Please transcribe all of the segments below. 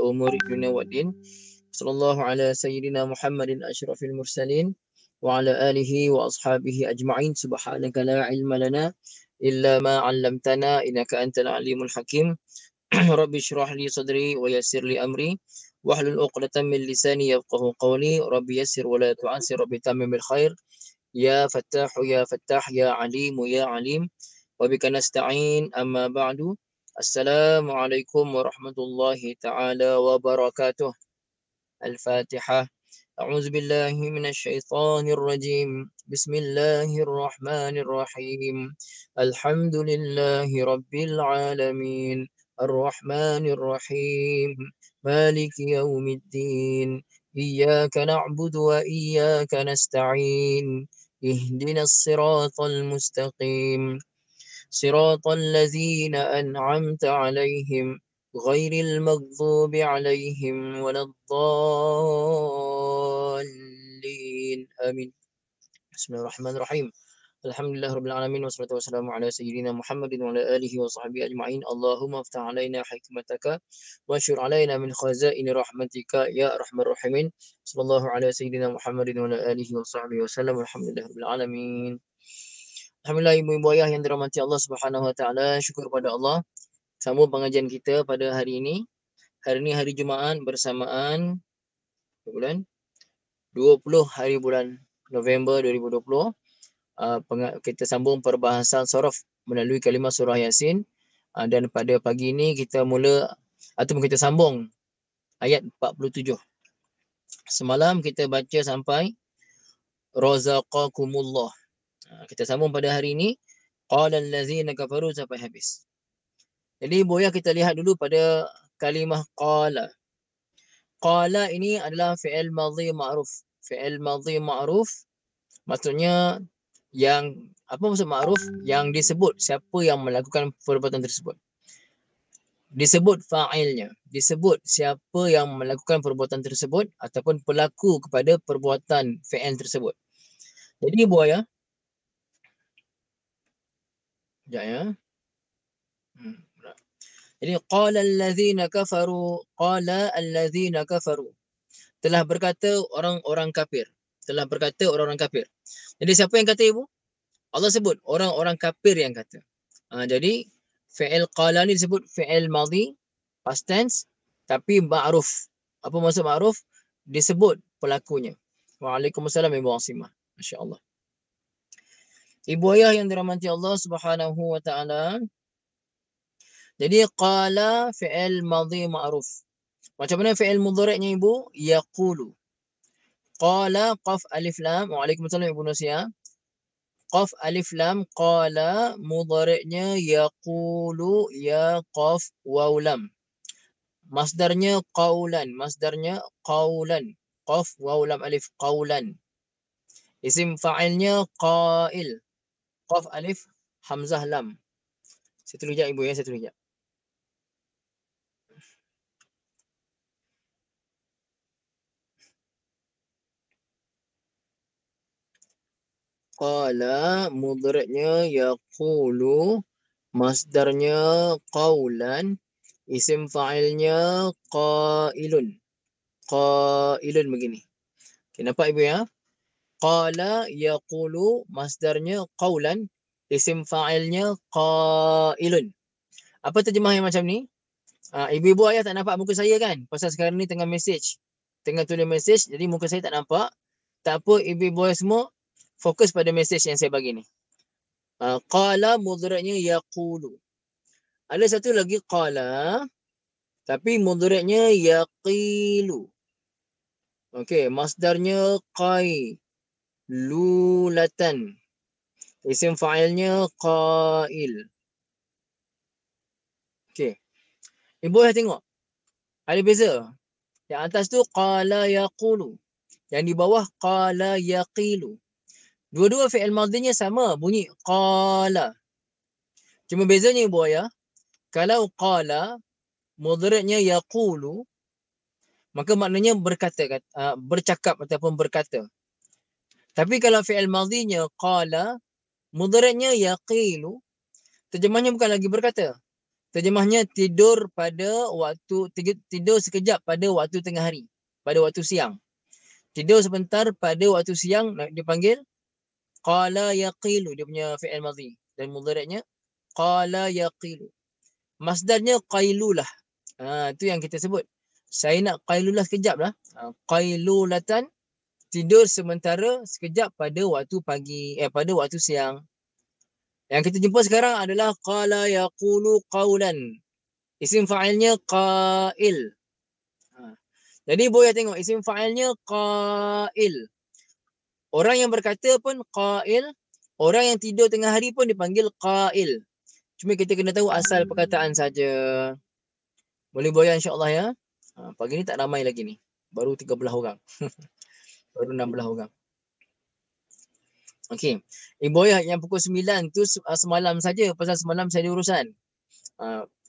umuri dunya waddin. Sallallahu ala sayyidina Muhammadin asyrafil mursalin wa ala alihi wa ashabihi ajma'in. Subhanaka la ilma lana illa ma 'allamtana innaka antal alimul hakim. Rabbi shrah li sadri wa yassir li amri wahlul 'uqdatam min lisani yafqahu qawli. Rabbi yassir wa la tu'assir, rabbi tammim bil khair. Ya Fattah ya Fattah ya Alim ya Alim. Wa bika nasta'in, amma ba'du. Assalamualaikum warahmatullahi taala wabarakatuh. Al-Fatihah. A'udzu billahi minasy syaithanir rajim. Bismillahirrahmanirrahim. Alhamdulillahi rabbil alamin. Ar-Rahmanir Rahim. Maliki yaumiddin. Iyyaka na'budu wa iyyaka nasta'in. Ihdinas siratal mustaqim. Siratal ladzina an'amta 'alaihim ghairil maghdubi 'alaihim waladdallin. Amin. Bismillahirrahmanirrahim. Alhamdulillahirabbil alamin wassalatu wassalamu ala sayyidina Muhammadin wa ala alihi wa sahbihi ajma'in. Allahumma iftah 'alaina hikmataka wa anshur 'alaina min khazaini rahmatika ya arhamar rahimin. Sallallahu ala sayyidina Muhammadin wa ala alihi wa sahbihi wasallam. Alhamdulillahirabbil alamin. Alhamdulillah, ibu-ibu ayah yang dirahmati Allah Subhanahu wa taala, syukur pada Allah. Sambung pengajian kita pada hari ini. Hari ini hari Jumaat bersamaan bulan 20 hari bulan November 2020. Kita sambung perbahasan sorof melalui kalimah surah Yasin. Dan pada pagi ini kita mula ataupun kita sambung ayat 47. Semalam kita baca sampai razaqakumullah. Kita sambung pada hari ini qala allazina kafaru sampai habis. Jadi boleh kita lihat dulu pada kalimah qala. Qala ini adalah fi'il madhi ma'ruf. Fi'il madhi ma'ruf maksudnya yang apa maksud ma'ruf? Yang disebut siapa yang melakukan perbuatan tersebut. Disebut fa'ilnya, disebut siapa yang melakukan perbuatan tersebut ataupun pelaku kepada perbuatan fi'il tersebut. Jadi buaya ya. Jadi qala allazina kafaru, qala allazina kafaru. Telah berkata orang-orang kafir. Telah berkata orang-orang kafir. Jadi siapa yang kata ibu? Allah sebut orang-orang kafir yang kata. Jadi fi'il qala ni disebut fi'il madhi past tense tapi ma'ruf. Apa maksud ma'ruf? Disebut pelakunya. Waalaikumsalam Ibu Asimah. Masya-Allah. Ibu ayah yang dirahmati Allah Subhanahu wa taala. Jadi qala fi'il madhi ma'ruf. Macam mana fi'il mudhari'nya ibu? Yaqulu. Qala qaf alif lam. Waalaikumsalam Ibu Nusia. Qaf alif lam qala mudhari'nya yaqulu ya qaf waw lam. Masdarnya qaulan. Masdarnya qaulan. Qaf waw lam alif qaulan. Isim fa'ilnya qail. Qaf alif hamzah lam. Satu sekejap ibu ya, satu sekejap. Qala mudhari'nya yaqulu, masdarnya qaulan, isim fa'ilnya qailun. Qailun begini. Okay, nampak ibu ya? Qala yaqulu, masdarnya qaulan, isim fa'ilnya qailun. Apa terjemah yang macam ni? Ibu-ibu ayah tak nampak muka saya kan? Pasal sekarang ni tengah message. Tengah tulis message, jadi muka saya tak nampak. Tak apa, ibu-ibu ayah semua fokus pada message yang saya bagi ni. Qala mudhari'nya yaqulu. Ada satu lagi qala, tapi mudhari'nya yaqilu. Okey, masdarnya qailulatan. Isim fa'ilnya qail. Okey. Ibu ayah tengok. Ada beza. Yang atas tu qala yaqulu. Yang di bawah qala yaqilu. Dua-dua fi'il madhinya sama, bunyi qala. Cuma bezanya ibu ayah, kalau qala mudhari'nya yaqulu, maka maknanya berkata, bercakap ataupun berkata. Tapi kalau fi'il madhinya qala, mudhari'nya yaqilu, terjemahnya bukan lagi berkata, terjemahnya tidur pada waktu, tidur sekejap pada waktu tengah hari, pada waktu siang. Tidur sebentar pada waktu siang dipanggil qala yaqilu, dia punya fi'il madhi. Dan mudhari'nya qala yaqilu. Masdarnya qailulah. Itu yang kita sebut. Saya nak qailulah sekejap lah. Qailulatan, tidur sementara sekejap pada waktu pagi, pada waktu siang. Yang kita jumpa sekarang adalah qala yaqulu qawlan. Isim fa'ilnya qail. Jadi boleh tengok isim fa'ilnya qail. Orang yang berkata pun qail. Orang yang tidur tengah hari pun dipanggil qail. Cuma kita kena tahu asal perkataan saja. Boleh boya insya-Allah ya. Pagi ni tak ramai lagi ni. Baru 13 orang. Baru 16 orang. Okey. Boya yang pukul 9 tu semalam saja. Pasal semalam saya ada urusan.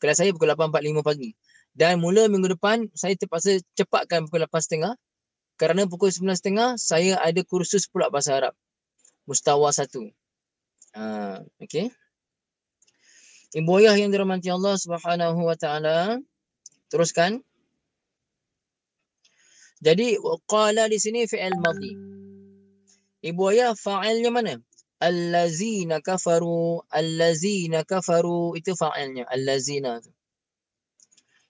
Kelas saya pukul 8.45 pagi. Dan mula minggu depan saya terpaksa cepatkan pukul 8.30. Kerana pukul 9.30 saya ada kursus pula bahasa Arab. Mustawa 1. Okey. Ibu ayah yang dirahmati Allah Subhanahu wa taala, teruskan. Jadi qala di sini fi'il madhi. Ibu ayah fa'ilnya mana? Allazina kafaru, allazina kafaru, itu fa'ilnya, allazina tu.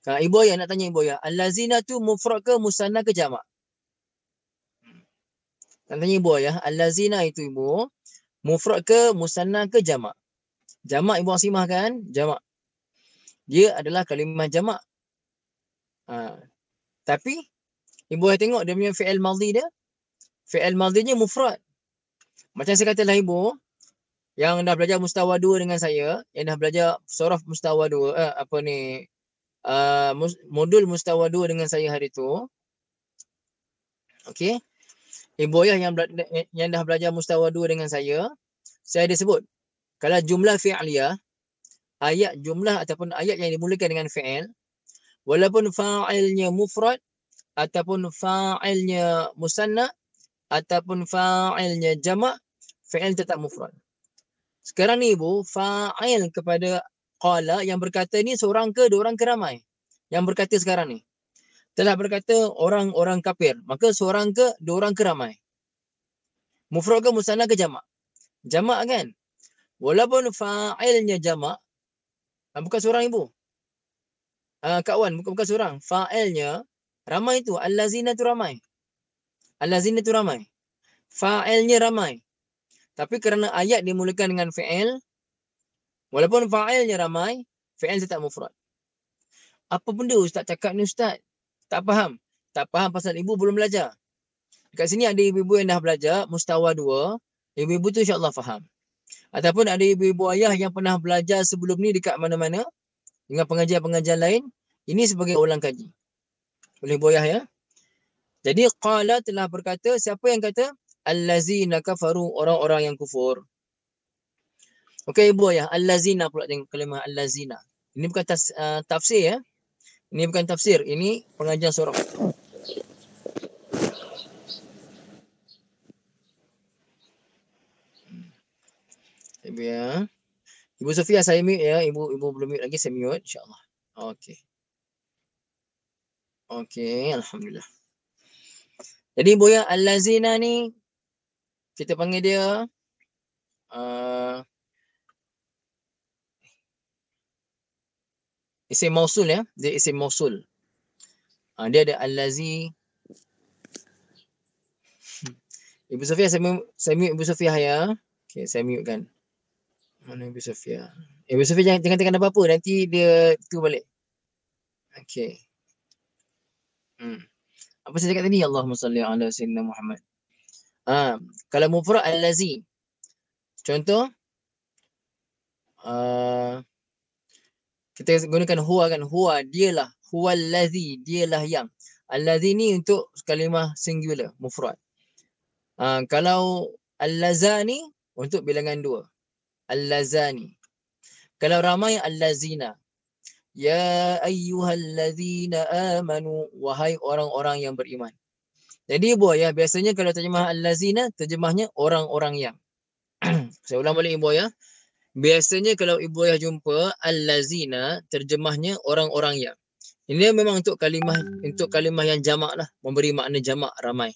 Ibu ayah nak tanya ibu ayah, allazina tu mufrad ke musanna ke jamak? Nak tanya ibu ayah, allazina itu ibu mufrad ke musanna ke jamak? Jamak ibu asimah kan? Jamak. Dia adalah kalimah jamak. Tapi ibu ayah tengok dia punya fi'il madhi dia. Fi'il madhinya mufrad. Macam saya katalah ibu yang dah belajar mustawa 2 dengan saya, yang dah belajar surah mustawa 2, modul mustawa 2 dengan saya hari tu. Okey. Ibu ayah yang dah belajar mustawa 2 dengan saya ada sebut kalau jumlah fi'liyah, ayat jumlah ataupun ayat yang dimulakan dengan fi'il, walaupun fa'ilnya mufrad ataupun fa'ilnya musanna ataupun fa'ilnya jamak, fi'il tetap mufrad. Sekarang ni ibu, fa'il kepada qala yang berkata ni seorang ke dua orang ke ramai? Yang berkata sekarang ni telah berkata orang-orang kafir. Maka seorang ke dua orang ke ramai? Mufrad ke musanna ke jamak? Jamak kan? Walaupun fa'ilnya jamak, bukan seorang ibu. Kak Wan, bukan seorang. Fa'ilnya ramai tu. Allazina tu ramai. Allazina tu ramai. Fa'ilnya ramai. Tapi kerana ayat dimulakan dengan fi'il, walaupun fa'ilnya ramai, fi'il tetap mufrad. Apa benda ustaz cakap ni ustaz? Tak faham. Tak faham pasal ibu belum belajar. Dekat sini ada ibu-ibu yang dah belajar mustawa 2. Ibu-ibu tu insya-Allah faham. Ataupun ada ibu-ibu ayah yang pernah belajar sebelum ni dekat mana-mana dengan pengajian-pengajian lain, ini sebagai ulang kaji. Boleh boyah ya. Jadi qala telah berkata, siapa yang kata? Allazina kafaru, orang-orang yang kufur. Okey ibu ayah, allazina pula tengok kalimah allazina. Ini bukan tafsir ya. Ini bukan tafsir, ini pengajian surah. Ibu ya. Ibu Sofia saya mute ya. Ibu belum mute lagi, saya mute insya-Allah. Okey. Okey, alhamdulillah. Jadi ibu ya, allazina ni kita panggil dia isim mausul ya. Dia isim mausul. Dia ada allazi. Ibu Sofia saya mute Ibu Sofia ya. Okey, saya mute kan. Mana Ibu Sofia? Ibu Sofia jangan tekan apa-apa, nanti dia tu balik. Okey. Apa saya cakap tadi? Allahumma salli ala sayyidina Muhammad. Kalau mufrad allazi. Contoh kita gunakan huwa kan, huwa dialah, huwallazi dialah yang. Allazi ni untuk kalimah singular, mufrad. Kalau allazani untuk bilangan 2. Allazani. Kalau ramai allazina. Ya ayyuhallazina amanu, wahai orang-orang yang beriman. Jadi ibu ayah, biasanya kalau terjemah allazina, terjemahnya orang-orang yang. Saya ulang balik ibu ayah. Biasanya kalau ibu ayah jumpa allazina, terjemahnya orang-orang yang. Ini memang untuk kalimah yang jamak lah, memberi makna jamak ramai.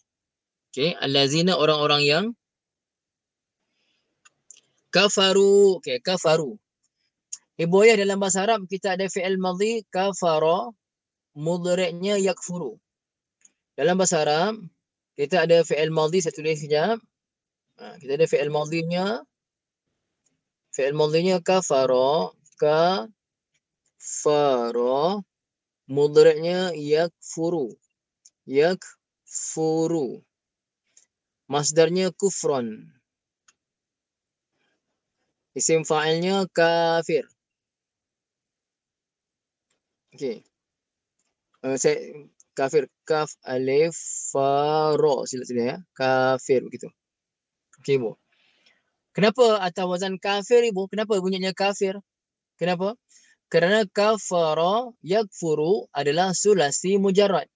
Okey, allazina orang-orang yang kafaru. Okey, kafaru. Ibu ayah dalam bahasa Arab kita ada fi'il madhi kafara, mudhari'nya yakfuru. Dalam bahasa Arab kita ada fi'il madhi, saya tulis sekejap. Kita ada fi'il madhinya kafara, mudhari'nya yakfuru. Masdarnya kufron. Isim fa'ilnya kafir. Okey. Saya kafir, kaf alif fa ra, sila ya. Kafir begitu. Okey ibu. Kenapa atas wazan kafir ibu? Kenapa bunyinya kafir? Kenapa? Kerana kafara yakfuru adalah sulasi mujarrad.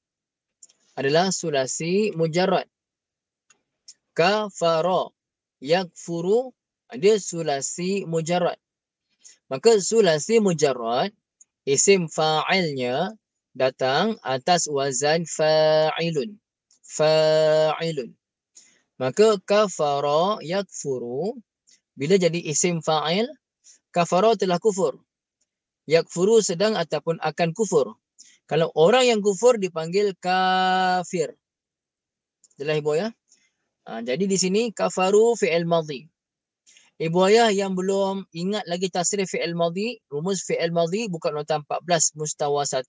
Kafara yakfuru dia sulasi mujarrad. Maka sulasi mujarrad isim fa'ilnya datang atas wazan fa'ilun. Maka kafara yakfuru bila jadi isim fa'il, kafara telah kufur. Yakfuru sedang ataupun akan kufur. Kalau orang yang kufur dipanggil kafir. Jelas ibu ya? Jadi di sini kafaru fi'il madhi. Ibu ayah yang belum ingat lagi tasrif fi'il madhi, rumus fi'il madhi buka nota 14 mustawa 1.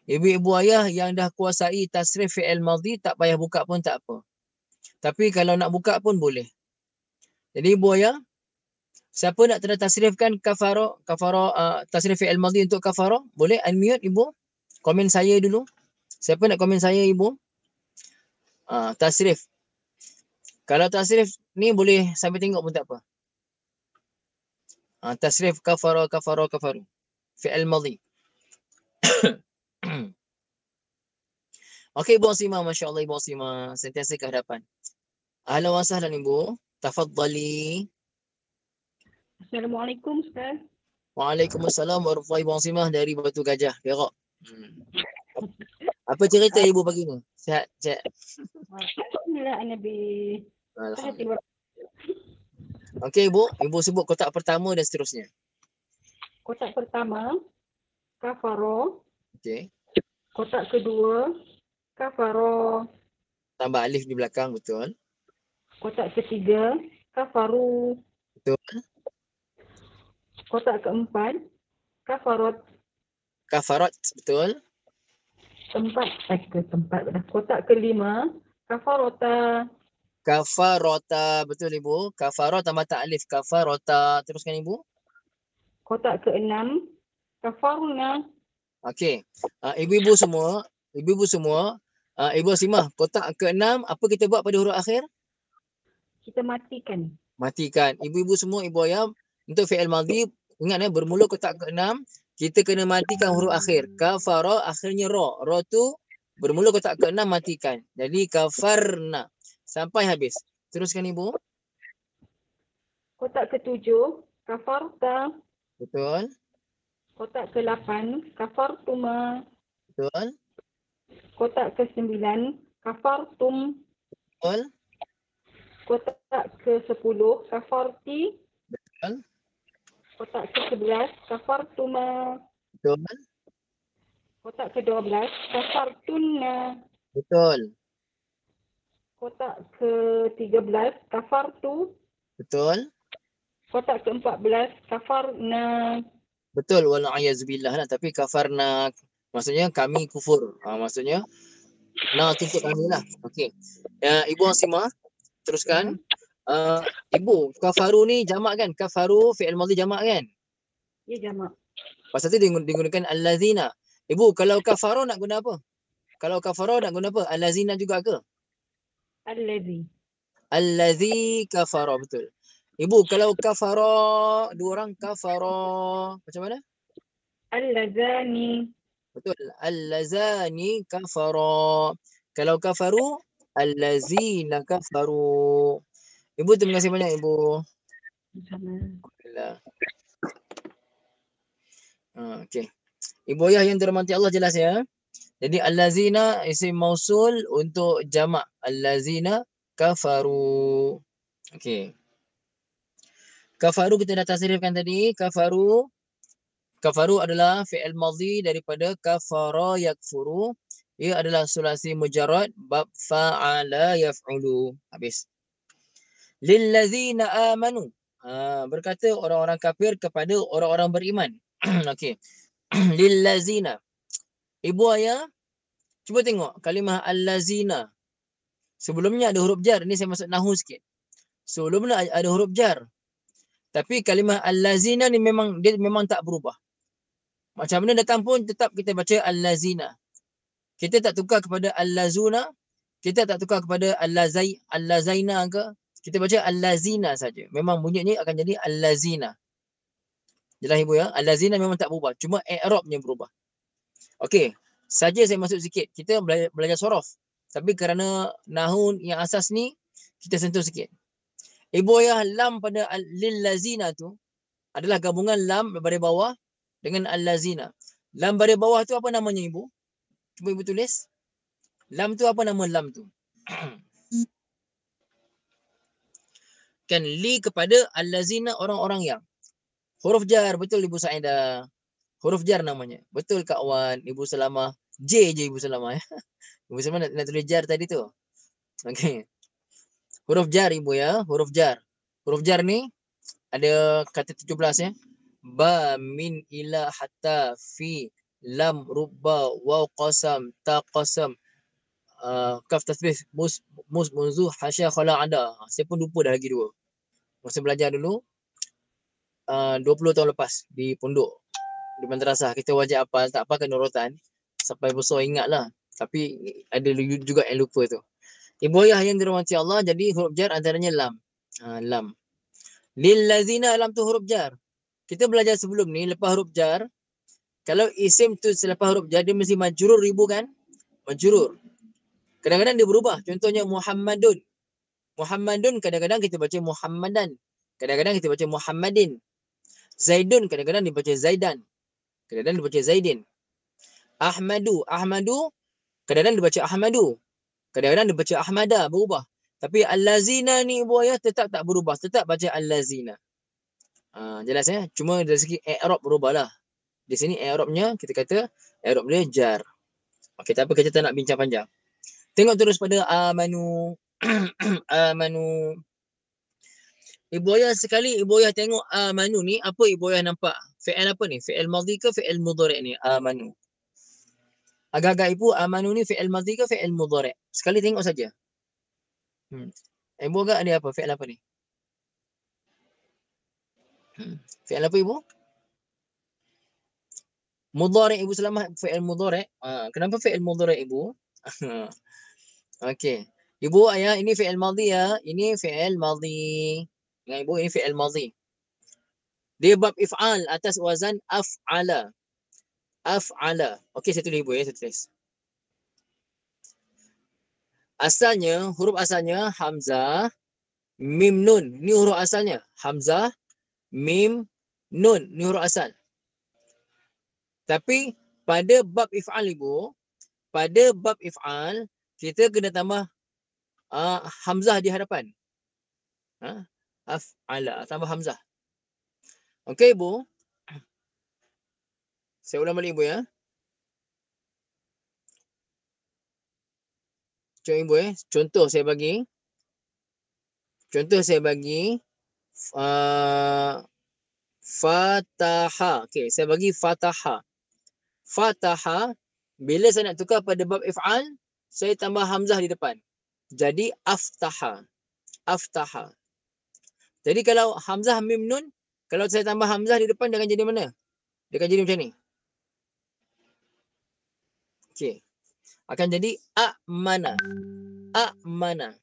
Ibu ayah yang dah kuasai tasrif fi'il madhi tak payah buka pun tak apa. Tapi kalau nak buka pun boleh. Jadi ibu ayah, siapa nak tanda tasrifkan kafara tasrif fi'il madhi untuk kafara? Boleh unmute ibu. Komen saya dulu. Siapa nak komen saya ibu? Tasrif. Kalau tasrif ni boleh sambil tengok pun tak apa. Tasrif kafaru. Fi'il madhi. Okey Ibu Asima, masya-Allah Ibu Asima, sentiasa ke hadapan. Ahlan wa sahlan Ibu. Tafadhali. Assalamualaikum Ustaz. Waalaikumsalam warahmatullahi wabarakatuh dari Batu Gajah, Perak. Apa cerita Ibu pagi ni? Sihat? Alhamdulillah Nabi. Alhamdulillah. Okey Ibu sebut kotak pertama dan seterusnya. Kotak pertama kafaro. Okey. Kotak kedua kafaro. Tambah alif di belakang, betul. Kotak ketiga kafaru. Betul. Kotak keempat kafarot. Kafarat, betul. Kotak kelima kafarota. Kafarota, betul Ibu. Kafarot tambah tak alif, kafarota. Teruskan Ibu. Kotak keenam kafaruna. Okey. Ibu-ibu semua, Ibu Asimah, kotak ke-6 apa kita buat pada huruf akhir? Kita matikan. Matikan. Ibu-ibu semua, ibu ayam, untuk fi'il madhi, ingat bermula kotak ke-6, kita kena matikan huruf akhir. Kafara akhirnya ra. Ra tu bermula kotak ke-6 matikan. Jadi kafarna sampai habis. Teruskan Ibu. Kotak ke-7 kafarta. Betul. Kotak ke-8 kafartuma. Betul. Kotak ke-9 kafartum. Betul. Kotak ke-10 kafarti. Betul. Kotak ke-11 kafartuma. Betul. Kotak ke-12 kafartunna. Betul. Kotak ke-13 kafartu. Betul. Kotak ke-14 kafarna. Betul, wala'ayazubillah lah. Tapi kafarna, maksudnya kami kufur. Maksudnya, tu untuk kami lah. Okey. Ibu Asimah, teruskan. Ibu, kafaru ni jamak kan? Kafaru, fi'il madhi jamak kan? Ya, jamak. Pasal tu digunakan allazina. Ibu, kalau kafaru nak guna apa? Kalau kafaru nak guna apa? Allazina juga ke? Allazi kafara, betul. Ibu, kalau kafara, dua orang kafara, macam mana? Allazani. Betul. Allazani kafara. Kalau kafaru, allazina kafaru. Ibu, terima kasih banyak Ibu. Sama. Alhamdulillah. Okey. Ibu ayah yang dirahmati Allah jelas ya. Jadi allazina isim mausul untuk jamak. Allazina kafaru. Okey. Kafaru kita dah tasrifkan tadi. Kafaru adalah fi'il madhi daripada kafara yakfuru. Ia adalah sulasi mujarrad bab fa'ala yaf'ulu. Habis. Lillazina amanu. Berkata orang-orang kafir kepada orang-orang beriman. Okey. Lillazina. Ibu ayah, cuba tengok kalimah allazina. Sebelumnya ada huruf jar. Ini saya masuk nahu sikit. Sebelumnya ada huruf jar. Tapi kalimah allazina ni memang tak berubah. Macam mana datang pun tetap kita baca allazina. Kita tak tukar kepada allazuna, kita tak tukar kepada allazaina ke. Kita baca allazina saja. Memang bunyinya akan jadi allazina. Jelas ibu ya? Allazina memang tak berubah. Cuma i'rabnya berubah. Okey. Saja saya masuk sikit. Kita belajar sorof. Tapi kerana nahun yang asas ni, kita sentuh sikit. Ibu ayah lam pada lillazina tu adalah gabungan lam baris bawah dengan allazina. Lam baris bawah tu apa namanya ibu? Cuba ibu tulis. Lam tu apa nama lam tu? Kan li kepada allazina orang-orang yang. Huruf jar, betul Ibu Saidah. Huruf jar namanya. Betul Kak Wan, Ibu Salamah. J je Ibu Salamah ya. Ibu Salamah nak tulis jar tadi tu. Okey. Huruf jar Ibu ya, huruf jar. Huruf jar ni ada kata 17 ya. Ba, min, ila, hatta, fi, lam, rubba, waw, qasam, ta, qasam, kaf tasbih, munzu, hasya, khala, ada. Saya pun lupa dah lagi dua. Masa belajar dulu, 20 tahun lepas di pondok, di madrasah, kita wajib hafal, tak apa kena urutan. Sampai besar ingat lah. Tapi ada juga yang lupa tu. Ibu ayah yang dirahmati Allah, jadi huruf jar antaranya lam. Lam. Lillazina, lam tu huruf jar. Kita belajar sebelum ni, lepas huruf jar, kalau isim tu selepas huruf jar, dia mesti majrur ibu kan? Majrur. Kadang-kadang dia berubah. Contohnya Muhammadun. Muhammadun kadang-kadang kita baca Muhammadan. Kadang-kadang kita baca Muhammadin. Zaidun kadang-kadang dibaca Zaidan. Kadang-kadang dibaca Zaidin. Ahmadu. Ahmadu kadang-kadang dibaca Ahmadu. Kadang-kadang dibaca Ahmada. Berubah. Tapi Allazina ni ibu ayah tetap tak berubah. Tetap baca Allazina. Jelas ya? Cuma dari segi i'rab berubahlah. Di sini i'rabnya kita kata i'rab dia jar. Okey, tapi kita tak nak bincang panjang. Tengok terus pada amanu. Amanu. Ibu ayah sekali ibu ayah tengok amanu ni, apa ibu ayah nampak? Fi'il apa ni? Fi'il madhi ke fi'il mudhari' ni? Amanu. Agak-agak ibu amanu ni fi'il madhi ke fi'il mudhari'? Sekali tengok saja. Ibu agak ada apa? Fi'il apa ni? Fi'il apa ibu? Mudhari' ibu Selamat, fi'il mudhari'. Kenapa fi'il mudhari' ibu? Okey. Ibu ayah ini fi'il madhi ya. Ini fi'il madhi. Dengan ibu ini fi'il madhi. Dia bab if'al atas wazan af'ala. Af'ala. Okey, saya tulis ibu ya, saya tulis. Asalnya, huruf asalnya hamzah, mim, nun. Ni huruf asalnya. Hamzah, mim, nun. Ni huruf asal. Tapi pada bab if'al ibu, pada bab if'al, kita kena tambah hamzah di hadapan. Af'ala, tambah hamzah. Okey ibu. Saya ulang balik ibu ya. Contoh ibu contoh saya bagi. Contoh saya bagi fataha. Okey, saya bagi fataha. Fataha, bila saya nak tukar pada bab if'al, saya tambah hamzah di depan. Jadi aftaha. Aftaha. Jadi kalau hamzah mim nun, kalau saya tambah hamzah di depan, dia akan jadi mana? Dia akan jadi macam ni. Okey. Akan jadi a'mana. A'mana.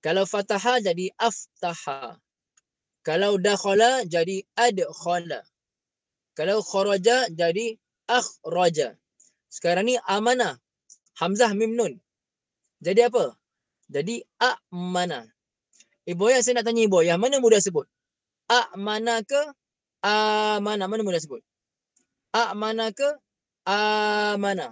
Kalau fataha jadi aftaha. Kalau dakhala jadi adkhala. Kalau kharaja jadi akhraja. Sekarang ni amana. Hamzah mim nun. Jadi apa? Jadi a'mana. Ibu ayah, saya nak tanya ibu ayah, mana mudah sebut? A'mana ke amana? Mana mudah sebut? A'mana ke amana?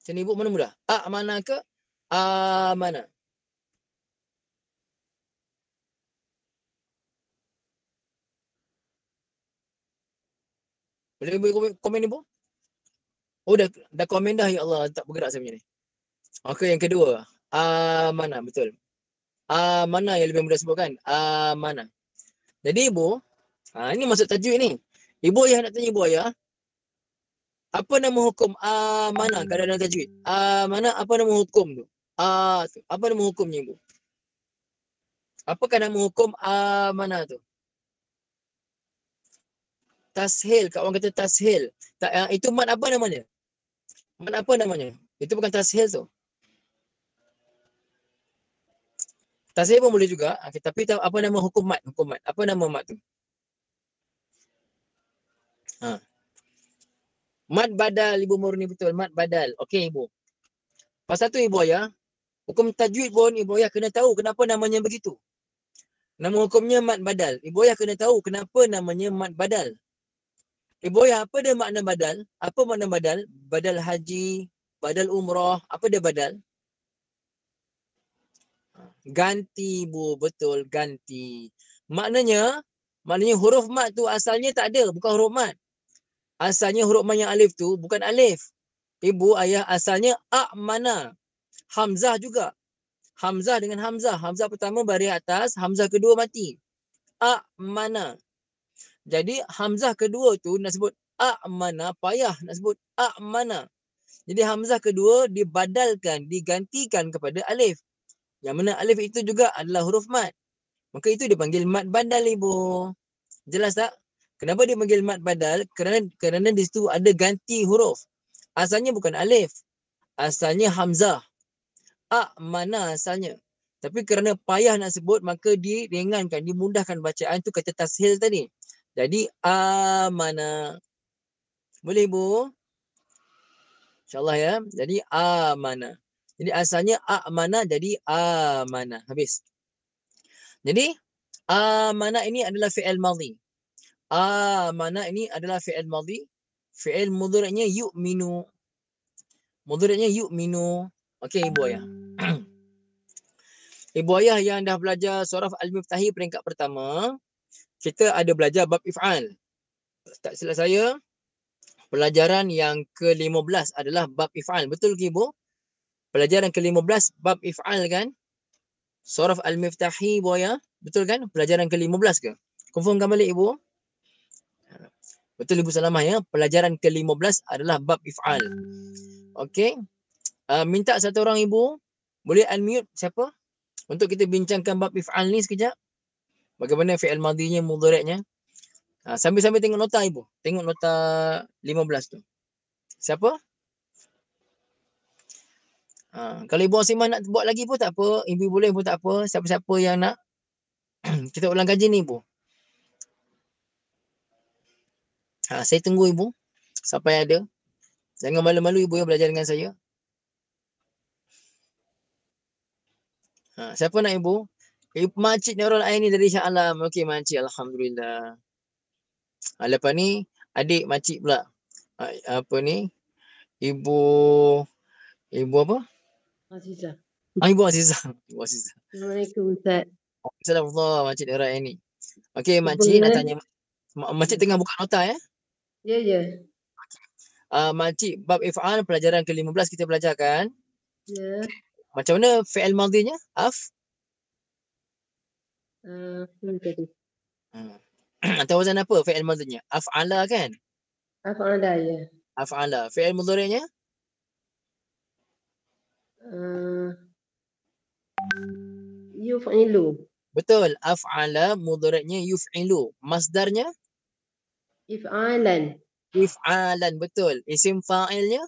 Sini ibu, mana mudah? A'mana ke amana? Boleh ibu komen ibu? Oh, dah komen dah. Ya Allah, tak bergerak saya punya ni. Okey, yang kedua. Amana, betul. Mana yang lebih mudah sebut kan? Mana? Jadi ibu, ini masuk tajwid ni. Ibu ayah nak tanya ibu ayah, apa nama hukum mana kalau dalam tajwid? Mana apa nama hukum tu? Apa nama hukumnya ibu? Apakah nama hukum mana tu? Tashil, kat orang kata tashil. Itu mat apa namanya? Mat apa namanya? Itu bukan tashil tu. Tashil pun boleh juga, tapi apa nama hukum mat? Hukum mat. Apa nama mat tu? Ha. Mat badal, Ibu Murni, betul. Mat badal. Okey ibu. Pasal tu ibu ayah, hukum tajwid pun ibu ayah kena tahu kenapa namanya begitu. Nama hukumnya mat badal. Ibu ayah kena tahu kenapa namanya mat badal. Ibu ayah, apa dia makna badal? Apa makna badal? Badal haji, badal umrah, apa dia badal? Ganti ibu, betul, ganti. Maknanya huruf mat tu asalnya tak ada, bukan huruf mat. Asalnya huruf mat yang alif tu bukan alif. Ibu ayah asalnya mana. Hamzah juga. Hamzah dengan hamzah. Hamzah pertama baris atas, hamzah kedua mati. Mana. Jadi hamzah kedua tu nak sebut mana, payah nak sebut mana. Jadi hamzah kedua dibadalkan, digantikan kepada alif. Yang mana alif itu juga adalah huruf mat. Maka itu dipanggil mat badal ibu. Jelas tak? Kenapa dia panggil mat badal? Kerana di situ ada ganti huruf. Asalnya bukan alif. Asalnya hamzah. Mana asalnya. Tapi kerana payah nak sebut, maka diringankan, dimudahkan bacaan tu kata tashil tadi. Jadi mana. Boleh ibu? InsyaAllah ya. Jadi mana. Jadi asalnya mana jadi mana. Habis. Jadi mana ini adalah fi'il madhi. Mana ini adalah fi'il madhi. Fi'il mudhari'nya yu'minu. Mudhari'nya yu'minu. Okey ibu ayah. Ibu ayah yang dah belajar surah Al-Miftahi peringkat pertama, kita ada belajar bab if'al. Tak silap saya, pelajaran yang ke-15 adalah bab if'al. Betul ke ibu? Pelajaran ke-15 bab if'al kan? Surah Al-Miftahi ibu ayah. Betul kan? Pelajaran ke-15 ke? Confirmkan balik ibu. Betul ibu Salamah ya. Pelajaran ke-15 adalah bab if'al. Okey. Minta satu orang ibu boleh unmute siapa? Untuk kita bincangkan bab if'al ni sekejap. Bagaimana fi'il madhinya, mudhari'nya. Sambil-sambil tengok nota ibu. Tengok nota 15 tu. Siapa? Kalau ibu Asimah nak buat lagi pun tak apa. Ibu boleh pun tak apa. Siapa-siapa yang nak. Kita ulang kaji ni ibu. Saya tunggu ibu. Sampai ada. Jangan malu-malu ibu yang belajar dengan saya. Siapa nak ibu? Makcik Nurul Aini dari Shah Alam. Okey makcik. Alhamdulillah. Lepas ni adik makcik pula. Apa ni? Ibu apa? Azizah. Ibu Azizah. Ibu Azizah. Assalamualaikum Ustaz. Assalamualaikum makcik Nurul Aini. Okey makcik nak tanya. Makcik tengah buka nota ya? Ya, ya. Makcik bab if'al pelajaran ke-15 kita belajar kan? Ya. Macam mana fi'il madhinya? Tadi. Atau wazan apa fi'il madhinya? Af'ala kan? Af'ala ya. Af'ala. Fi'il mudhari'nya? Yuf'ilu. Betul. Af'ala mudhari'nya yuf'ilu. Masdarnya? If'alan. If'alan. Betul. Isim fa'ilnya?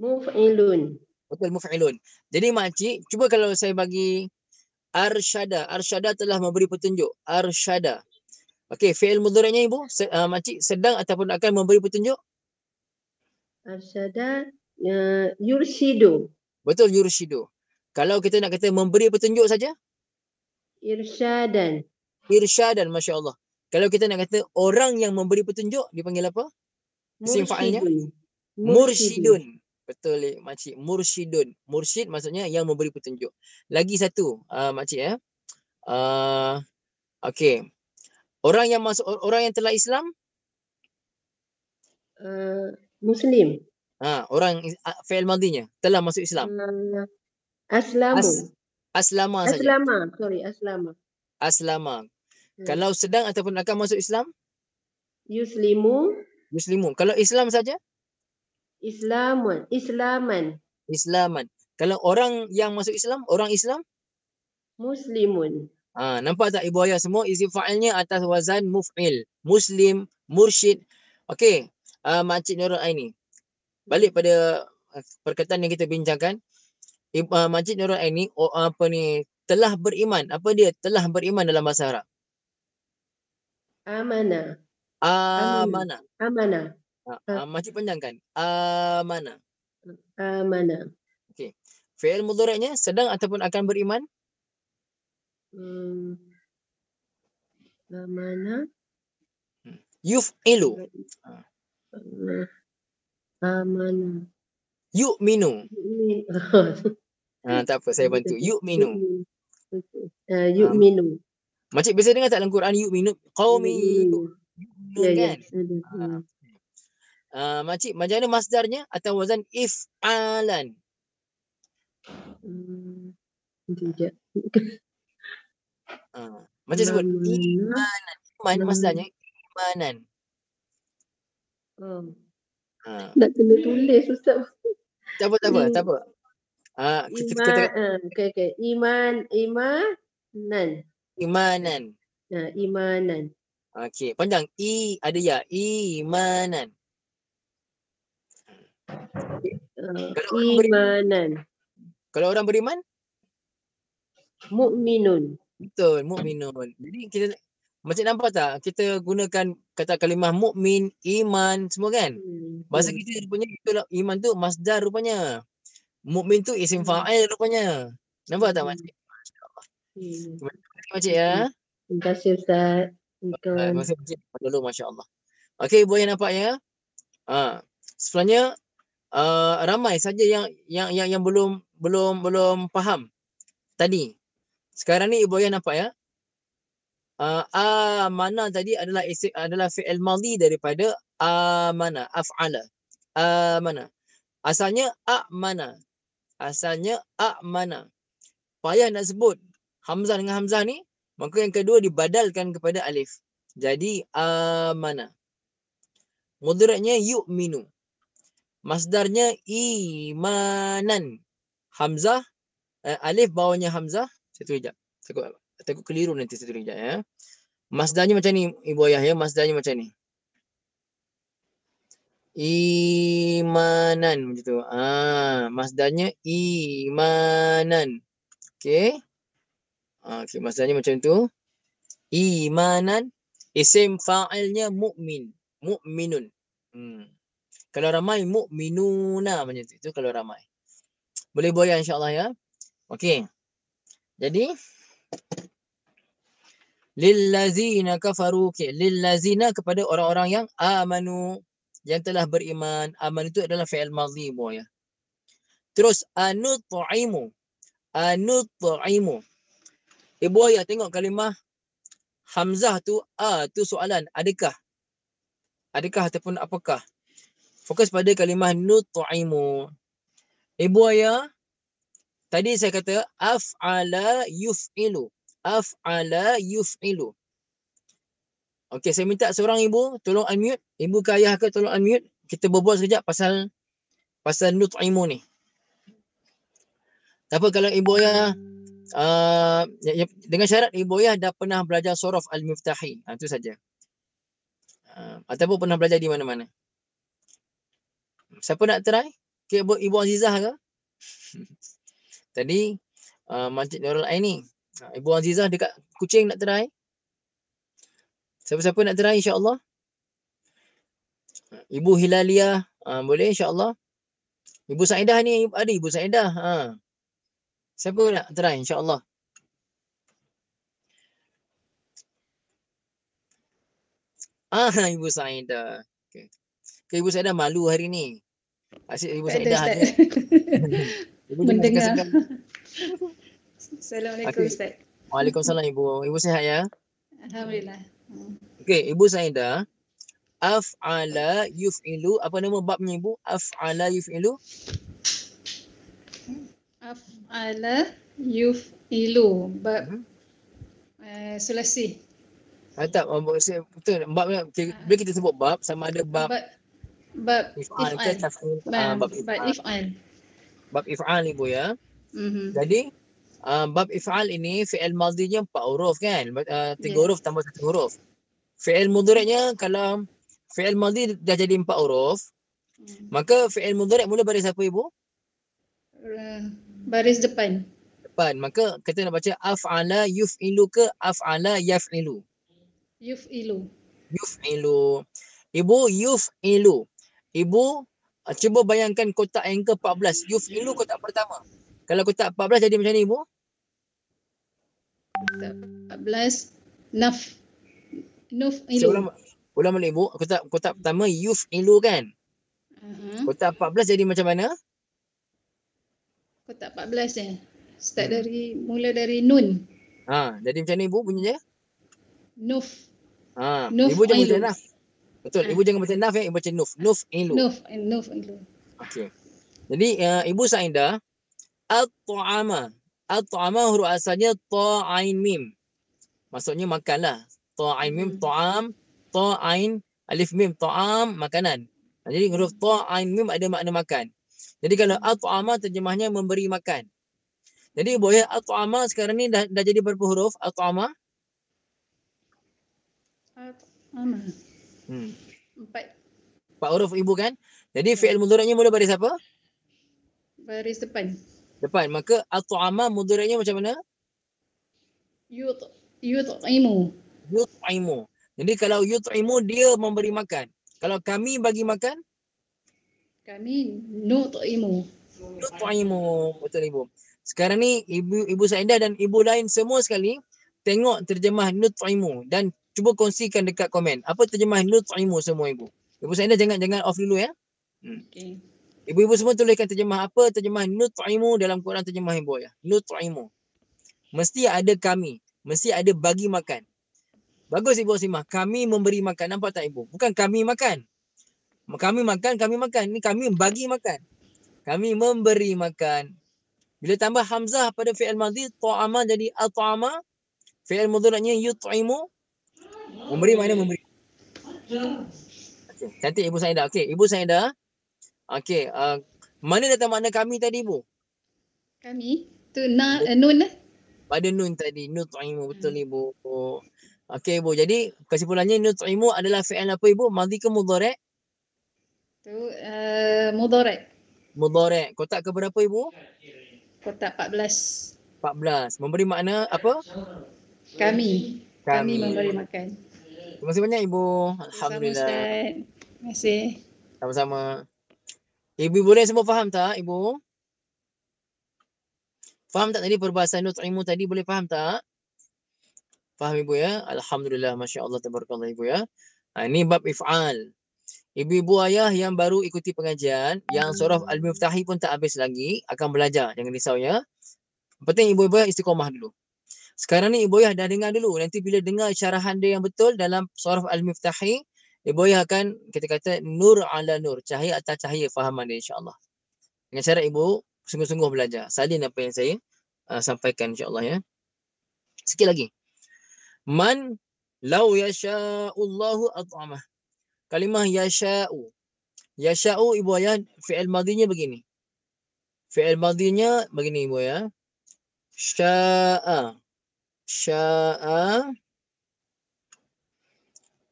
Muf'ilun. Betul, muf'ilun. Jadi makcik, cuba kalau saya bagi arsyada. Arsyada telah memberi petunjuk. Arsyada. Okey, fi'il mudhari'nya ibu? Makcik sedang ataupun akan memberi petunjuk? Arsyada. Yurshidu. Betul, yurshidu. Kalau kita nak kata memberi petunjuk saja, Irsyadan. irsyadan, Masya Allah. Kalau kita nak kata orang yang memberi petunjuk, dipanggil apa? Isim fa'ilnya? Mursyidun. Mursyidun. Betul, makcik. Mursyidun. Mursyid maksudnya yang memberi petunjuk. Lagi satu, makcik ya. Okey. Orang yang telah Islam, Muslim. orang fi'il madinya telah masuk Islam. Aslamu. Aslama saja. Aslama. Aslama. Kalau sedang ataupun akan masuk Islam, Yuslimu. Muslimun. Kalau Islam saja, Islaman. Islaman. Kalau orang yang masuk Islam, orang Islam, Muslimun. nampak tak ibu ayah, semua isim fa'ilnya atas wazan muf'il. Muslim, mursyid. Okey, Makcik Nurul Aini. Balik pada perkataan yang kita bincangkan. Makcik Nurul Aini telah beriman. Apa dia telah beriman dalam bahasa Arab? Amana. Amanah. Makcik panjangkan. Amanah. Okey. Fi'il mudhari'nya sedang ataupun akan beriman? Amana. Yuf'ilu. Amana. Yu'minu. Tak apa, saya bantu. Yu'minu. Yu'minu. Makcik biasa dengar tak dalam Quran yu'minu? Qaumi yu'minun kan? Makcik, macam mana masdarnya atau wazan if'alan? Tidak. Macam sebut imanan. Iman masdarnya imanan. Nak kena tulis Ustaz. Tak apa. Okey. Imanan. Imanan. Imanan. Okey, panjang. Ada ya. Imanan. Imanan. Kalau orang beriman? Mukminun. Betul, mukminun. Jadi kita macam nampak tak? Kita gunakan kata kalimah mukmin, iman, semua kan? Bahasa kita rupanya itulah, iman tu masdar rupanya. Mukmin tu isim fa'il rupanya. Nampak tak makcik? Masya-Allah. Terima kasih makcik ya. Terima kasih Ustaz. Terima kasih makcik dulu, masya-Allah. Okey, boleh nampak ya? Sebenarnya ramai saja yang belum faham tadi. Sekarang ni ibu ayah nampak ya? Amana tadi adalah fi'il madhi daripada amana, af'ala. Amana. Asalnya a'mana. Payah nak sebut hamzah dengan hamzah ni, maka yang kedua dibadalkan kepada alif. Jadi amana. Mudhari'nya yu'minu. Masdarnya imanan. Hamzah, alif bawahnya hamzah. Satu hijab. Takut keliru nanti satu hijab ya. Masdarnya macam ni ibu ayah ya. Masdarnya macam ni. Imanan macam tu. Masdarnya imanan. Okey. Okey, masdarnya macam tu. Imanan. Isim fa'ilnya mu'min. Mu'minun. Kalau ramai mu'minuna macam tu. Itu kalau ramai. Boleh boya insya-Allah ya. Okey. Jadi lillazina kafaru, lillazina kepada orang-orang yang amanu, yang telah beriman. Aman itu adalah fi'il madhi ya. Terus anut'imu. Ibu ayah tengok kalimah hamzah tu, tu soalan, adakah ataupun apakah. Fokus pada kalimah nut'imu. Ibu ayah tadi saya kata af'ala yuf'ilu. Okey, saya minta seorang ibu tolong unmute. Ibu ke ayah ke tolong unmute. Kita berbual sekejap pasal nut'imu ni. Tapi kalau ibu ayah dengan syarat ibu ayah dah pernah belajar surah Al-Miftahi. Itu saja. Ataupun pernah belajar di mana-mana. Siapa nak try? Okay, Ibu Azizah ke? Tadi Makcik Nurul Aini. Ibu Azizah dekat Kuching nak try? Siapa-siapa nak try insya-Allah? Ibu Hilaliah boleh insya-Allah. Ibu Saidah ni ada Ibu Saidah. Siapa nak try insya-Allah? Ibu Saidah. Okey. Ibu Saidah malu hari ni. Asyik Ibu Tak ada Saidah Ustaz. je. Ibu jangan Mendengar. segan-segan. Assalamualaikum Okey. Ustaz. Waalaikumsalam Ibu. Ibu sihat ya? Alhamdulillah. Okey, Ibu Saidah. Af'ala yuf'ilu. Apa nama babnya Ibu? Af'ala yuf'ilu. Af'ala yuf'ilu. Bab sulasi. Tak, betul. Babnya, bila kita sebut bab, sama ada bab Bab if'al ke if'al. taf'il. Bab Bab if'al. if'al. Bab if'al Ibu ya. Mhm. Jadi, bab if'al ini fi'il madinya 4 huruf kan? 3 Ya. huruf tambah 1 huruf. Fi'il mudhari'nya kalau fi'il madi dah jadi 4 huruf, maka fi'il mudhari' mula baris apa Ibu? Baris depan. Depan. Maka kita nak baca af'ala yuf'ilu ke af'ala yaf'ilu? Yuf'ilu. Yuf'ilu. Ibu yuf'ilu. Ibu cuba bayangkan kotak yang ke-14. Yuf'ilu kotak pertama. Kalau kotak 14 jadi macam ni Ibu? 14 nuf'ilu. Ulang balik Ibu. Kotak pertama yuf'ilu kan? Kotak 14 jadi macam mana? Kotak 14 ya. Start mula dari nun. Jadi macam ni Ibu bunyinya? Nuf. Ibu jangan baca Nuf'ilu. naf. Betul. Ibu jangan baca naf ya. Ibu baca nuf. Nuf'ilu. Nuf'ilu. Okey. Jadi Ibu Saidah, at-ta'ama. At-ta'ama huruf asalnya ta ain mim. Maksudnya makanlah. Ta ain mim ta'am, ta ain alif mim ta'am makanan. Jadi huruf ta ain mim ada makna makan. Jadi kalau at-ta'ama terjemahnya memberi makan. Jadi Ibu ya, at-ta'ama sekarang ni dah jadi berapa huruf at-ta'ama? At-ta'ama. 4 huruf Ibu kan? Jadi fi'il mudhari'nya mula baris apa? baris depan. Depan. Maka at-ta'ama mudhari'nya macam mana? Yut'imu. Yut'imu. Jadi kalau yut'imu dia memberi makan. Kalau kami bagi makan? Kami nut'imu. Nut'imu. Betul Ibu. Sekarang ni Ibu Saidah dan Ibu lain semua sekali tengok terjemah nut'imu dan cuba kongsikan dekat komen. Apa terjemah nut'imu semua Ibu? Ibu Saidah jangan off dulu ya. Okey. Ibu-ibu semua tuliskan terjemah apa terjemah nut'imu dalam Quran terjemah Ibu ya. Nut'imu. Mesti ada kami. Mesti ada bagi makan. Bagus Ibu Simah. Kami memberi makan. Nampak tak Ibu? Bukan kami makan. Kami makan. Ini kami bagi makan. Kami memberi makan. Bila tambah hamzah pada fi'il madhi, ta'ama jadi at'ama. Fi'il mudhari'nya yut'imu. Memberi makna memberi. Okay. Cantik Ibu Saidah. Okey, Ibu Saidah. Okey, mana datang makna kami tadi Ibu? Kami tu nun Pada nun tadi, nut'imu. Betul Ibu. Okey Ibu, jadi kesimpulannya nut'imu adalah fi'il apa Ibu? Madhi ke mudhari'? tu mudhari'. Mudhari'. Kotak ke berapa Ibu? Kotak 14. 14. Memberi makna apa? Kami memberi makan. Terima kasih banyak Ibu. Sama Alhamdulillah. Ustaz. Terima kasih. Sama-sama. Ibu boleh semua faham tak Ibu? Faham tak tadi perbahasan nut'imu tadi? Boleh faham tak? Faham Ibu ya? Alhamdulillah. Masya Allah. Tabarakallah Ibu ya. Ini bab if'al. Ibu-ibu ayah yang baru ikuti pengajian, yang surah Al-Miftahi pun tak habis lagi, akan belajar. Jangan risau ya. Penting ibu-ibu ayah istiqomah dulu. Sekarang ni ibu ayah dah dengar dulu. Nanti bila dengar syarahan dia yang betul dalam surah Al-Miftahi, ibu ayah akan kita kata nur ala nur. Cahaya atas cahaya fahaman dia insyaAllah. Dengan syarat ibu sungguh-sungguh belajar. Salin apa yang saya sampaikan insyaAllah ya. Sikit lagi. Man law yasha'ullahu at'amah. Kalimah yasha'u. Yasha'u ibu ayah fi'il madhinya begini. Fi'il madhinya begini ibu ya. Sya'a. Sya'a.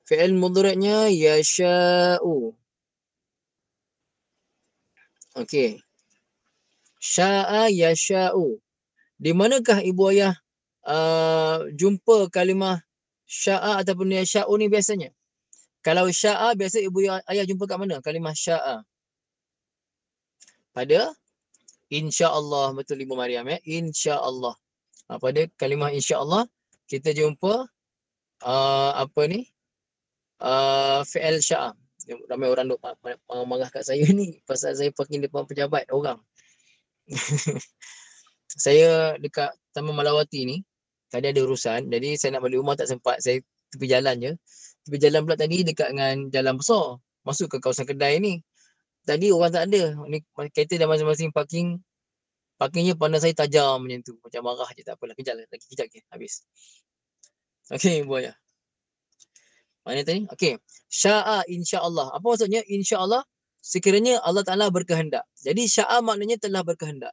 Fi'il mudhari'nya yasha'u. Okey. Sya'a yasha'u. Di manakah ibu ayah jumpa kalimah sya'a ataupun yasha'u ni biasanya? Kalau sya'a biasa ibu ayah jumpa kat mana? Kalimah sya'a. Pada InsyaAllah. Betul Ibu Mariam ya. InsyaAllah. Pada kalimah insyaAllah kita jumpa apa ni? Fi'il sya'a. Ramai orang duk marah kat saya ni pasal saya parking depan pejabat orang. Saya dekat Taman Malawati ni tadi ada urusan, jadi saya nak balik rumah tak sempat. Saya tepi jalan je. Tepi jalan pula tadi dekat dengan jalan besar masuk ke kawasan kedai ni. Tadi orang tak ada. Ni kereta dah masing-masing parkingnya pandang saya tajam macam tu. Macam marah je, tak apalah. Kejap lagi, kejap ke habis. Okey, buaya. Mana tadi? Okey. Sya'a insya-Allah. Apa maksudnya insya-Allah? Sekiranya Allah Taala berkehendak. Jadi sya'a maknanya telah berkehendak.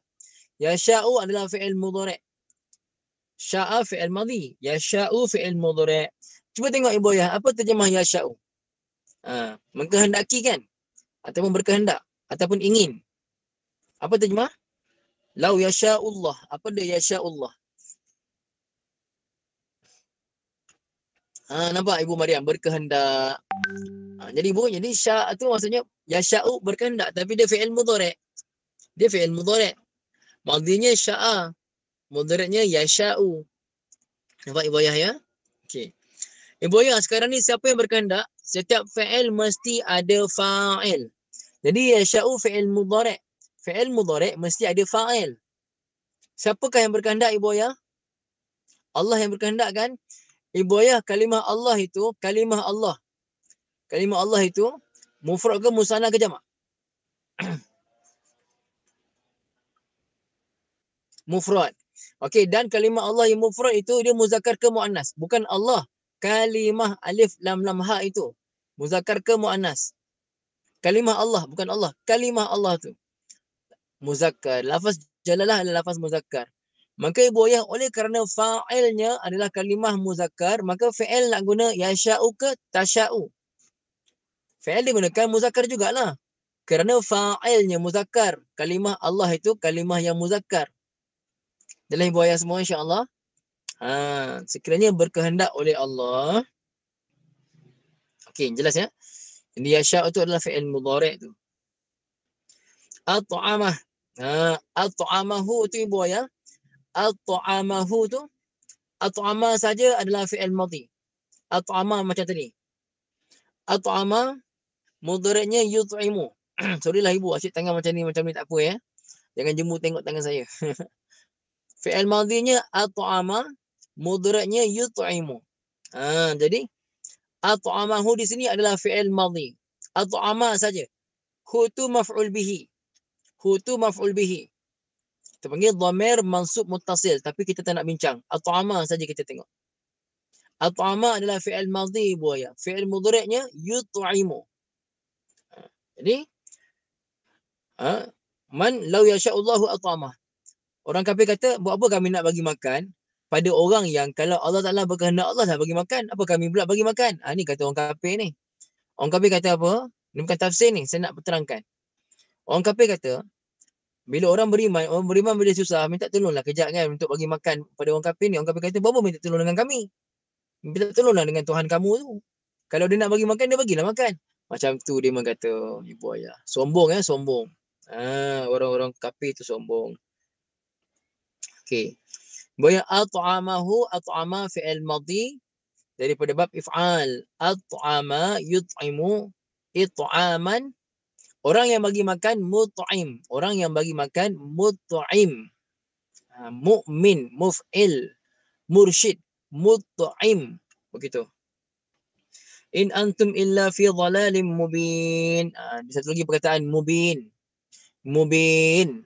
Yasha'u adalah fi'il mudhari'. Sya'a fi'il madhi. Yasha'u fi'il mudhari'. Cuba tengok Ibu ya, apa terjemah yasha'u? Mengkehendaki kan? Ataupun berkehendak ataupun ingin. Apa terjemah? Lau yasha'ullah. Apa dia yasha'ullah? Nampak Ibu Mariam berkehendak. Jadi sya' tu maksudnya yasha'u berkehendak, tapi dia fi'il mudhari'. Dia fi'il mudhari'. Madhinya sya'a. Mudhari'nya yasha'u. Nampak Ibu Ayah ya? Okey. Ibu Ayah, sekarang ni siapa yang berkehendak? Setiap fi'il mesti ada fa'il. Jadi yasha'u fi'il mudhari'. Fi'il mudhari' mesti ada fa'il. Siapakah yang berkehendak Ibu Ayah? Allah yang berkehendak kan? Ibu Ayah, kalimah Allah itu, kalimah Allah. Kalimah Allah itu mufrad ke musanna ke jamak? Mufrad. Okey, dan kalimah Allah yang mufrad itu dia muzakkar ke muannas? Bukan Allah. Kalimah alif lam lam ha itu muzakkar ke muannas? Kalimah Allah, bukan Allah. Kalimah Allah tu muzakkar. Lafaz jalalah adalah lafaz muzakkar. Maka Ibu Ayah, oleh kerana fa'ilnya adalah kalimah muzakkar, maka fi'il nak guna yasha'u ke tasha'u. Fi'il digunakan muzakkar jugalah. Kerana fa'ilnya muzakkar. Kalimah Allah itu kalimah yang muzakkar. Jelas Ibu Ayah semua insya-Allah. Sekiranya berkehendak oleh Allah. Okey, jelas ya. Jadi yasha'u itu adalah fi'il mudhari' tu. At'amah. At'amahu tu Ibu Ayah. At'amahu tu, at'ama saja adalah fi'il madhi. At'ama macam tadi. At'ama mudhari'nya yut'imu. Sorrylah Ibu, asyik tangan macam ni tak apa ya. Jangan jemu tengok tangan saya. Fi'il madhinya at'ama, mudhari'nya yut'imu. Jadi at'amahu di sini adalah fi'il madhi. At'ama saja. Hu tu maf'ul bihi. Hu tu maf'ul bihi. Kita panggil dhamir mansub muttasil, tapi kita tak nak bincang. At'ama saja kita tengok. At'ama adalah fi'il madhi Ibu Ayah. Fi'il mudhari'nya yut'imu. Jadi man law yasha'ullahu at'amah. Orang kafir kata, buat apa kami nak bagi makan pada orang yang kalau Allah Taala berkehendak Allah dah bagi makan, apa kami pula bagi makan? Ni kata orang kafir ni. Orang kafir kata apa? Ini bukan tafsir ni, saya nak terangkan. Orang kafir kata, bila orang beriman bila susah, minta tolonglah kejap kan untuk bagi makan pada orang kafir ni. Orang kafir kata, buat apa minta tolong dengan kami? Minta tolonglah dengan Tuhan kamu tu. Kalau dia nak bagi makan, dia bagilah makan. Macam tu dia kata Ibu Ayah. Sombong ya, sombong. Orang-orang kafir tu sombong. Okey. Ibu Ayah, at'amahu, at'ama fi'il madhi daripada bab if'al. At'ama yut'imu it'aman. Orang yang bagi makan mut'im. Orang yang bagi makan mut'im. Mu'min, muf'il, mursyid, mut'im. Begitu. In antum illa fi dhalalim mubin. Satu lagi perkataan mubin. Mubin.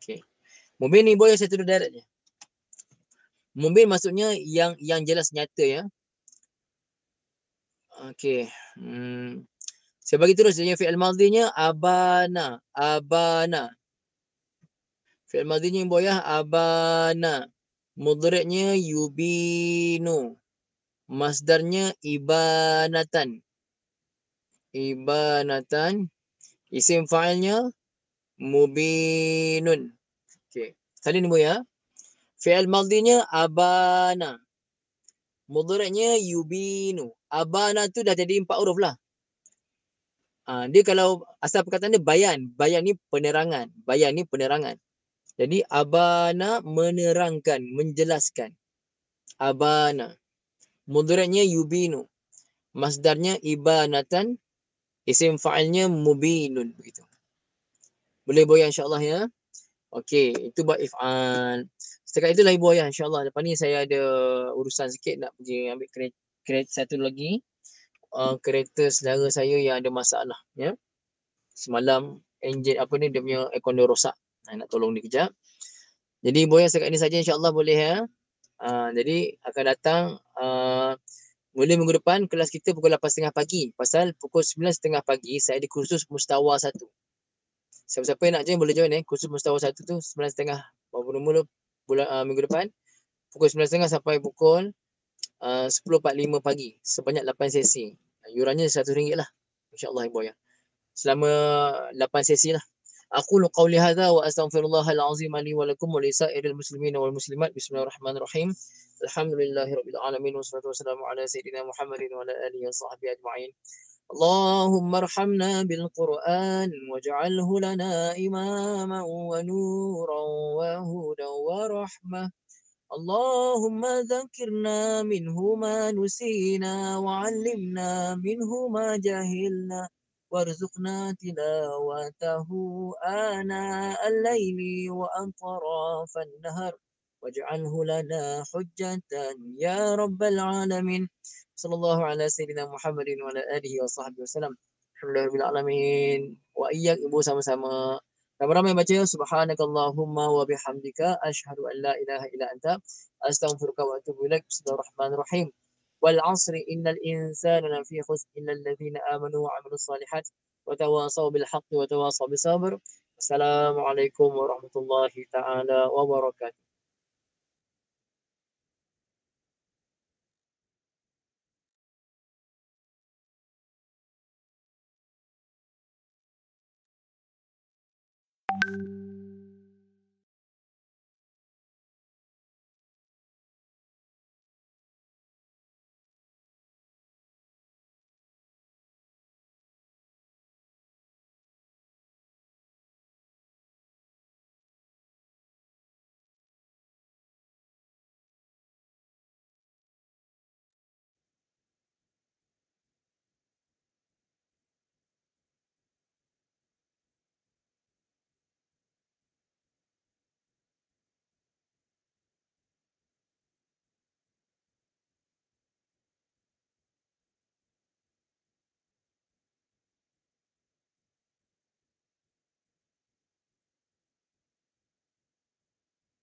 Okey. Mubin ni boleh saya tuduh direct je. Mubin maksudnya yang jelas nyata ya. Okey. Saya bagi terus dia fi'il madhinya abana. Abana. Fi'il madhinya Ibu Ayah abana. Mudhari'nya yubinu. Masdarnya ibanatan. Ibanatan. Isim fa'ilnya mubinun. Okey. Salin Ibu ya. Fi'il madhinya abana. Mudhari'nya yubinu. Abana tu dah jadi 4 huruf lah. Dia kalau asal perkataan dia bayan. Bayan ni penerangan. Bayan ni penerangan. Jadi abana menerangkan, menjelaskan. Abana. Mudhari'nya yubinu. Masdarnya ibanatan. Isim fa'ilnya mubinun. Begitu. Boleh Buaya insyaAllah ya. Okey, itu buat if'al. Setakat itulah Ibu Ayah insyaAllah. Lepas ni saya ada urusan sikit nak pergi ambil kereta satu lagi. Kereta saudara saya yang ada masalah. Ya. Semalam enjin apa ni dia punya aircon dia rosak. Nak tolong dia kejap. Jadi Ibu Ayah setakat ini saja insyaAllah boleh ya. Jadi akan datang mulai minggu depan kelas kita pukul 8.30 pagi. Pasal pukul 9.30 pagi saya ada kursus mustawa 1. Siapa-siapa yang nak join boleh join kursus mustawa 1 tu 9.30 mula minggu depan pukul 9.30 sampai pukul 10.45 pagi sebanyak 8 sesi. Yurannya RM100 lah. Insya-Allah Ibu Ayah. Selama 8 sesi lah. Aqulu qawli hadza wa astaghfirullahal azim li wa lakum wa li sa'iril muslimin wal muslimat. Bismillahirrahmanirrahim. Alhamdulillahirabbil alamin wassalatu wassalamu ala sayyidina Muhammadin wa ala alihi wa sahbihi ajma'in. اللهم ارحمنا بالقرآن واجعله لنا إماما ونورا وهدى ورحمة اللهم ذكرنا منه ما نسينا وعلمنا منه ما جهلنا وارزقنا تلاوته آناء الليل وأطراف النهر واجعله لنا حجة يا رب العالمين صلى الله على سيدنا محمد وعلى آله وصحبه وسلم. Alhamdulillahirabbil wa iyyak ibu sama-sama. Ramai-ramai baca subhanakallahumma wa bihamdika asyhadu an la ilaha illa anta astaghfiruka wa atubu ilaik. Bismillahirrahmanirrahim. Wal 'asri innal insana lafi khusr illa alladhina amanu wa 'amilus solihat wa tawasaw bil haqqi wa tawasaw bis sabr. Assalamualaikum warahmatullahi taala wabarakatuh.